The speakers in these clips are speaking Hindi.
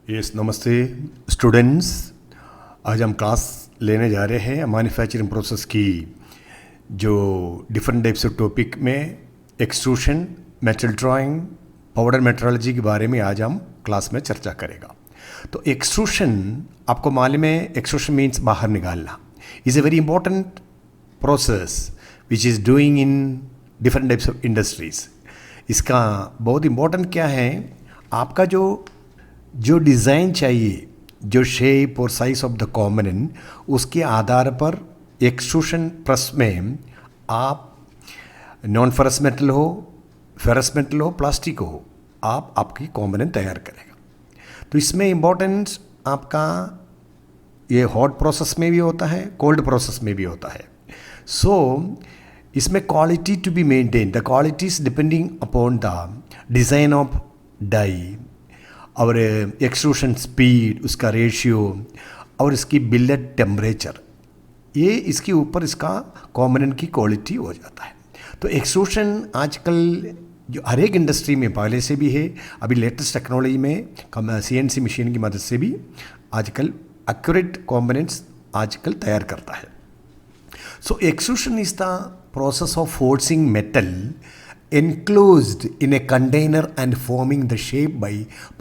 यस नमस्ते स्टूडेंट्स। आज हम क्लास लेने जा रहे हैं मैन्युफैक्चरिंग प्रोसेस की जो डिफरेंट टाइप्स ऑफ टॉपिक में extrusion, metal drawing, powder metrology के बारे में आज हम क्लास में चर्चा करेगा। तो एक्सट्रूशन आपको मालूम है, एक्सट्रूशन मीन्स बाहर निकालना is a very important process which is doing in different types of industries. इसका बहुत इम्पोर्टेंट क्या है, आपका जो डिज़ाइन चाहिए, जो शेप और साइज ऑफ द कॉम्पोनेंट, उसके आधार पर एक्सट्रूशन प्रेस में आप नॉन फेरस मेटल हो, फेरस मेटल हो, प्लास्टिक हो, आप आपकी कॉम्पोनेंट तैयार करेगा। तो इसमें इम्पोर्टेंस आपका ये हॉट प्रोसेस में भी होता है, कोल्ड प्रोसेस में भी होता है। सो इसमें quality to be maintain, the quality is depending upon the design of die और एक्सट्रूशन स्पीड, उसका रेशियो और इसकी बिलेट टेम्परेचर, ये इसके ऊपर इसका कॉम्पोनेंट की क्वालिटी हो जाता है। तो एक्सट्रूशन आजकल जो हर एक इंडस्ट्री में पहले से भी है, अभी लेटेस्ट टेक्नोलॉजी में CNC मशीन की मदद से भी आजकल एक्यूरेट कॉम्पोनेंट्स आजकल तैयार करता है। So extrusion is the process of forcing metal enclosed in a container and forming the shape by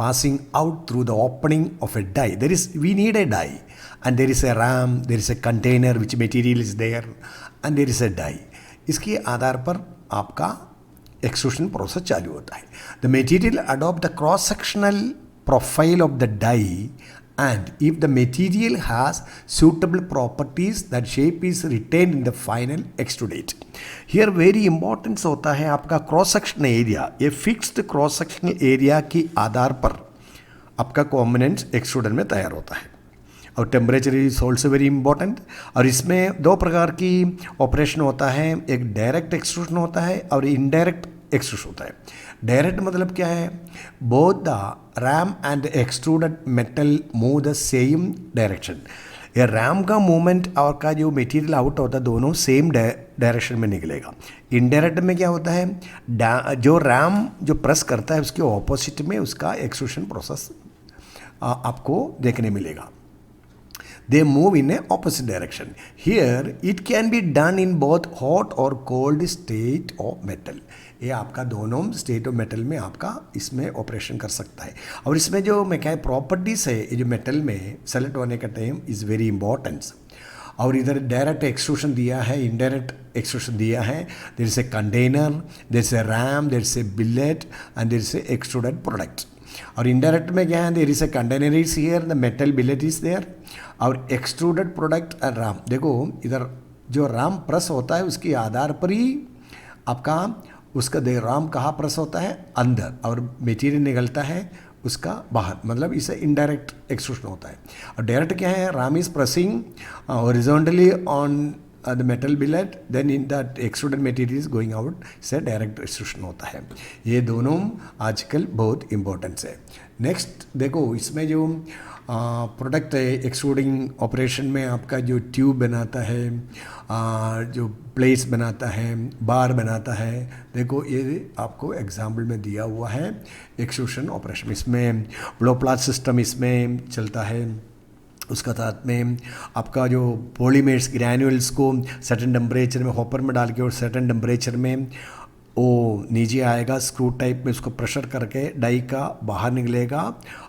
passing out through the opening of a die. We need a die, and there is a ram, there is a container which material is there, and there is a die. इसके आधार पर आपका एक्सट्रूशन प्रोसेस चालू होता है। The material adopt the cross sectional profile of the die, and if the material has suitable properties, that shape is retained in the final extrudate. Here very important होता है आपका क्रॉस सेक्शन एरिया। ये फिक्स्ड क्रॉस सेक्शनल एरिया के आधार पर आपका कॉम्पोनेंट एक्सट्रूडर में तैयार होता है। और temperature is also very important. और इसमें दो प्रकार की ऑपरेशन होता है, एक डायरेक्ट एक्सट्रूशन होता है और इनडायरेक्ट एक्सट्रूशन होता है। डायरेक्ट मतलब क्या है, both the RAM and extruded metal move the same direction. ये रैम का मूवमेंट और का जो मटेरियल आउट होता है दोनों सेम डायरेक्शन में निकलेगा। इनडायरेक्ट में क्या होता है, जो रैम जो प्रेस करता है उसके ऑपोजिट में उसका एक्सट्रूशन प्रोसेस आपको देखने मिलेगा। They move in a opposite direction. Here it can be done in both hot or cold state of metal. ये आपका दोनों स्टेट ऑफ मेटल में आपका इसमें ऑपरेशन कर सकता है। और इसमें जो मैकेनिकल प्रॉपर्टीज़ है, ये जो मेटल में सेलेक्ट होने का टाइम इज़ वेरी इंपॉर्टेंट। और इधर डायरेक्ट एक्सट्रूशन दिया है, इनडायरेक्ट एक्सट्रूशन दिया है। There is a container, there is a ram, there is a billet and there is a extruded product. और इनडायरेक्ट में क्या है, there is a container is here, the metal billet is there और एक्सट्रूडेड प्रोडक्ट एंड राम। देखो इधर जो राम प्रेस होता है उसके आधार पर ही आपका उसका राम कहाँ प्रेस होता है, अंदर, और मटेरियल निकलता है उसका बाहर, मतलब इसे इनडायरेक्ट एक्सट्रूशन होता है। और डायरेक्ट क्या है, ram is pressing horizontally on the metal billet, then in that extruded material is going out, से डायरेक्ट एक्सट्रूशन होता है। ये दोनों आजकल बहुत इंपॉर्टेंस है। नेक्स्ट देखो इसमें जो प्रोडक्ट है, एक्सट्रूडिंग ऑपरेशन में आपका जो ट्यूब बनाता है, जो प्लेट्स बनाता है, बार बनाता है, देखो ये आपको एग्जाम्पल में दिया हुआ है एक्सट्रूशन ऑपरेशन। इसमें ब्लो प्लाट सिस्टम इसमें चलता है। उसका साथ में आपका जो पॉलीमेर्स ग्रैन्यूल्स को सर्टेन टेम्परेचर में हॉपर में डाल के और सर्टेन टेम्परेचर में वो नीचे आएगा, स्क्रू टाइप में उसको प्रेशर करके डाई का बाहर निकलेगा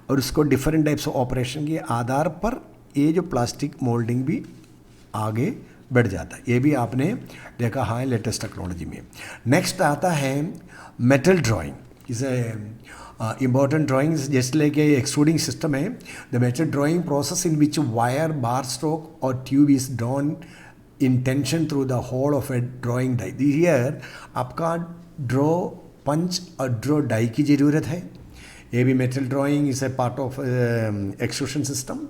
और उसको डिफरेंट टाइप्स ऑफ ऑपरेशन के आधार पर ये जो प्लास्टिक मोल्डिंग भी आगे बढ़ जाता है। ये भी आपने देखा है लेटेस्ट टेक्नोलॉजी में। नेक्स्ट आता है मेटल ड्राइंग। इसे important drawings just like a extruding system है, the metal drawing process in which wire, bar stroke or tube is drawn in tension through the hole of a drawing die. Here आपका draw punch और draw die की ज़रूरत है। ये भी metal drawing is a part of extrusion system.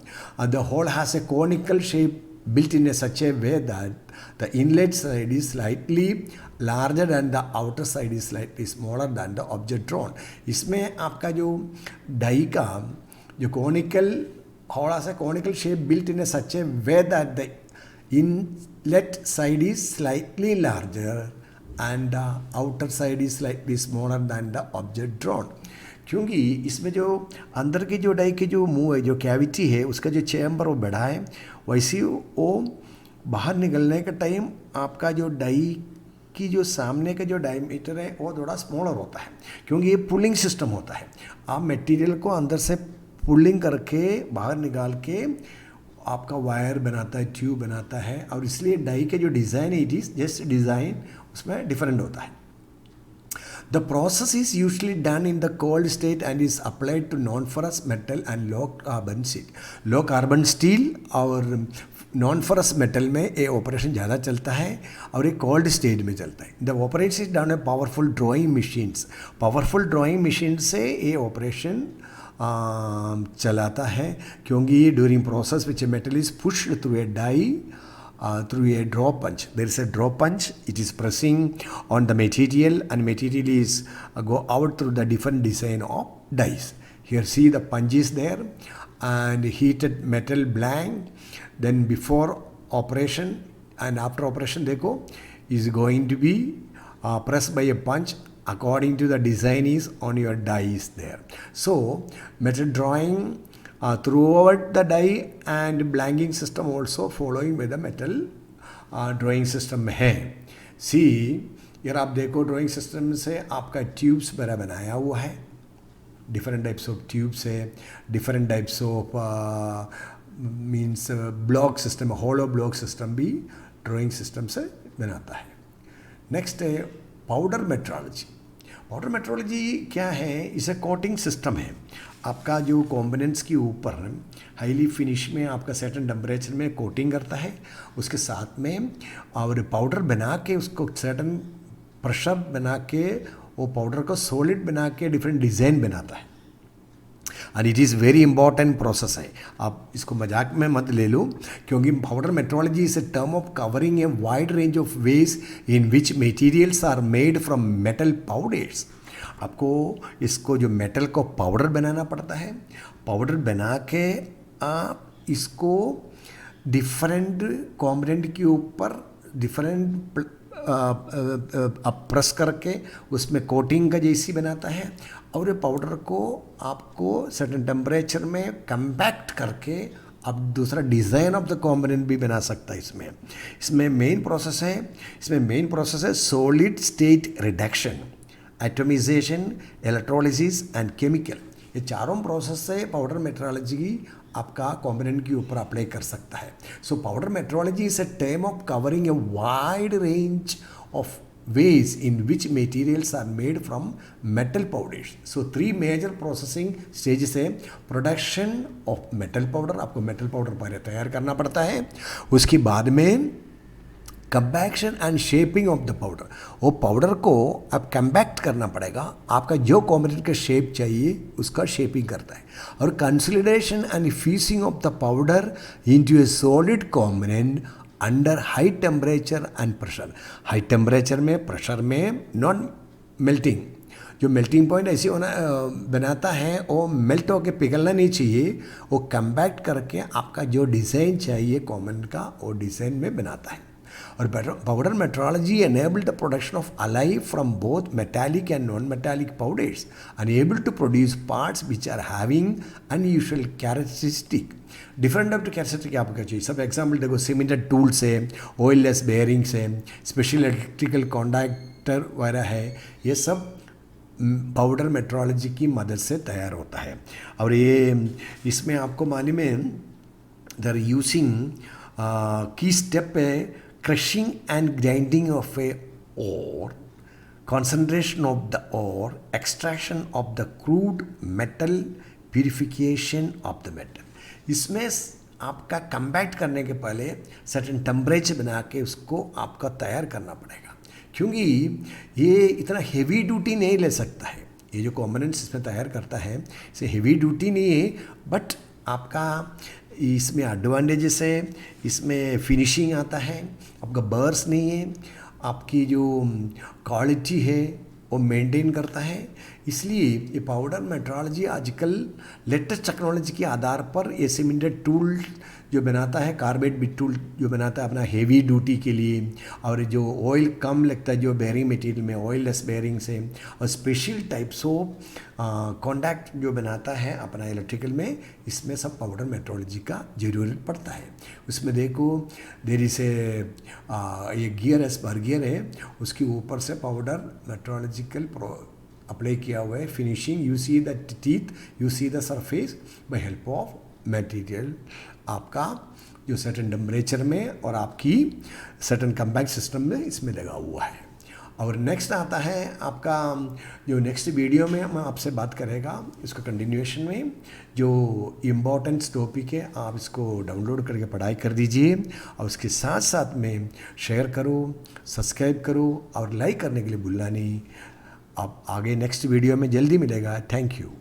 The hole has a conical shape built in such a way that the inlet side is slightly larger and the outer side is slightly smaller than the object drawn. इसमें आपका जो डाई का जो कॉनिकल, थोड़ा सा conical shape built in such A way that the inlet side is slightly larger and the outer side is slightly smaller than the object drawn. क्योंकि इसमें जो अंदर की जो डाई की जो मुंह है, जो कैविटी है, उसका जो चेम्बर वो बड़ा है, वैसे ही वो बाहर निकलने का टाइम आपका जो डाई की जो सामने का जो डायमीटर है वो थोड़ा स्मॉलर होता है, क्योंकि ये पुलिंग सिस्टम होता है। आप मटेरियल को अंदर से पुलिंग करके बाहर निकाल के आपका वायर बनाता है, ट्यूब बनाता है, और इसलिए डाई के जो डिज़ाइन है, इट इज़ जस्ट डिज़ाइन उसमें डिफरेंट होता है। The process is usually done in the cold state and is applied to non-ferrous metal and low carbon steel. Low carbon steel और non-ferrous metal में ये ऑपरेशन ज़्यादा चलता है और ये कोल्ड स्टेट में चलता है। The operation is done by powerful drawing machines. Powerful drawing machine से ये ऑपरेशन चलाता है, क्योंकि during process which metal is pushed through a die through a draw punch. There is a draw punch. It is pressing on the material, and material is go out through the different design of dies. Here see the punch is there, and heated metal blank. Then before operation and after operation, देखो is going to be pressed by a punch according to the design is on your die is there. So metal drawing throughout the die and blanking system also following with the metal drawing system में है। सी यार आप देखो ड्राइंग सिस्टम से आपका ट्यूब्स बड़ा बनाया हुआ है, डिफरेंट टाइप्स ऑफ ट्यूब्स है, different types of means block system, hollow block system भी ड्राइंग सिस्टम से बनाता है। नेक्स्ट है पाउडर मेट्रोलॉजी। पाउडर मेट्रोलॉजी क्या है? इसे कोटिंग सिस्टम है। आपका जो कॉम्पोनेंट्स के ऊपर हाईली फिनिश में आपका सर्टेन टेम्परेचर में कोटिंग करता है, उसके साथ में और पाउडर बना के उसको सर्टेन प्रेशर बना के वो पाउडर को सॉलिड बना के डिफरेंट डिज़ाइन बनाता है। And it is very important process है, आप इसको मजाक में मत ले लो, क्योंकि powder metrology is a term of covering a wide range of ways in which materials are made from metal powders. आपको इसको जो मेटल को पाउडर बनाना पड़ता है, पाउडर बना के आप इसको डिफरेंट कॉम्पोनेंट के ऊपर डिफरेंट आप प्रेस करके उसमें कोटिंग का जैसी बनाता है, और ये पाउडर को आपको सर्टेन टेम्परेचर में कम्पैक्ट करके आप दूसरा डिज़ाइन ऑफ द कॉम्पोनेंट भी बना सकता है। इसमें मेन प्रोसेस है solid state reduction, atomisation, electrolysis and chemical. ये चारों प्रोसेस से पाउडर मेट्रोलॉजी आपका कॉम्पोनेंट के ऊपर अप्लाई कर सकता है। So powder metrology is a term of covering a wide range of ways in which materials are made from metal powders. So 3 major processing stages है। प्रोडक्शन ऑफ मेटल पाउडर, आपको मेटल पाउडर पहले तैयार करना पड़ता है, उसके बाद में compaction and shaping of the powder, वो पाउडर को अब कंपैक्ट करना पड़ेगा, आपका जो कॉम्पोनेंट का शेप चाहिए उसका शेपिंग करता है, और consolidation and fusing of the powder into A solid component under high temperature and pressure. High temperature में, प्रेशर में, नॉन मेल्टिंग, जो मेल्टिंग पॉइंट ऐसे होना बनाता है वो मेल्ट होकर पिघलना नहीं चाहिए, वो कंपैक्ट करके आपका जो डिज़ाइन चाहिए कॉम्पोनेंट का वो डिज़ाइन में बनाता है। और powder metrology enabled the production of alloy from both metallic and non-metallic powders and able to produce parts which are having unusual characteristic। Different type characteristic आपका चाहिए। सब एग्जाम्पल देखो, सीमेंटेड टूल्स है, ऑयललेस बेयरिंग्स है, स्पेशल इलेक्ट्रिकल कॉन्डक्टर वगैरह है, ये सब पाउडर मेट्रोलॉजी की मदद से तैयार होता है। और ये इसमें आपको मालूम है दर यूजिंग की स्टेप है crushing and grinding of a ore, concentration of the ore, extraction of the crude metal, purification of the metal। इसमें आपका कंपैक्ट करने के पहले सर्टेन टेम्परेचर बना के उसको आपका तैयार करना पड़ेगा, क्योंकि ये इतना हेवी ड्यूटी नहीं ले सकता है। ये जो कॉम्पोनेंट्स इसमें तैयार करता है इसे हेवी ड्यूटी नहीं है, बट आपका इसमें एडवांटेजेस है, इसमें फिनिशिंग आता है, आपका बर्स नहीं है, आपकी जो क्वालिटी है वो मेंटेन करता है। इसलिए ये पाउडर मेट्रोलॉजी आजकल लेटेस्ट टेक्नोलॉजी के आधार पर ये सीमेंटेड टूल जो बनाता है कार्बेट बिट टूल जो बनाता है अपना हेवी ड्यूटी के लिए, और जो ऑयल कम लगता है जो बेयरिंग मटेरियल में ऑयल लेस बेयरिंग से, और स्पेशल टाइप्स ऑफ कॉन्टैक्ट जो बनाता है अपना इलेक्ट्रिकल में, इसमें सब पाउडर मेट्रोलॉजी का ज़रूरत पड़ता है। उसमें देखो देरी से ये गियर है, स्पर गियर है, उसके ऊपर से पाउडर मेट्रोलॉजिकल अप्लाई किया हुआ है। Finishing you see the teeth, you see the surface by help of material आपका जो सर्टेन टेम्परेचर में और आपकी सर्टेन कम्बैक्ट सिस्टम में इसमें लगा हुआ है। और नेक्स्ट आता है आपका जो नेक्स्ट वीडियो में मैं आपसे बात करेगा इसको कंटिन्यूएशन में, जो इम्पोर्टेंट टॉपिक है आप इसको डाउनलोड करके पढ़ाई कर दीजिए, और उसके साथ साथ में शेयर करो, सब्सक्राइब करो और लाइक करने के लिए भूलना नहीं। अब आगे नेक्स्ट वीडियो में जल्दी मिलेगा। Thank you.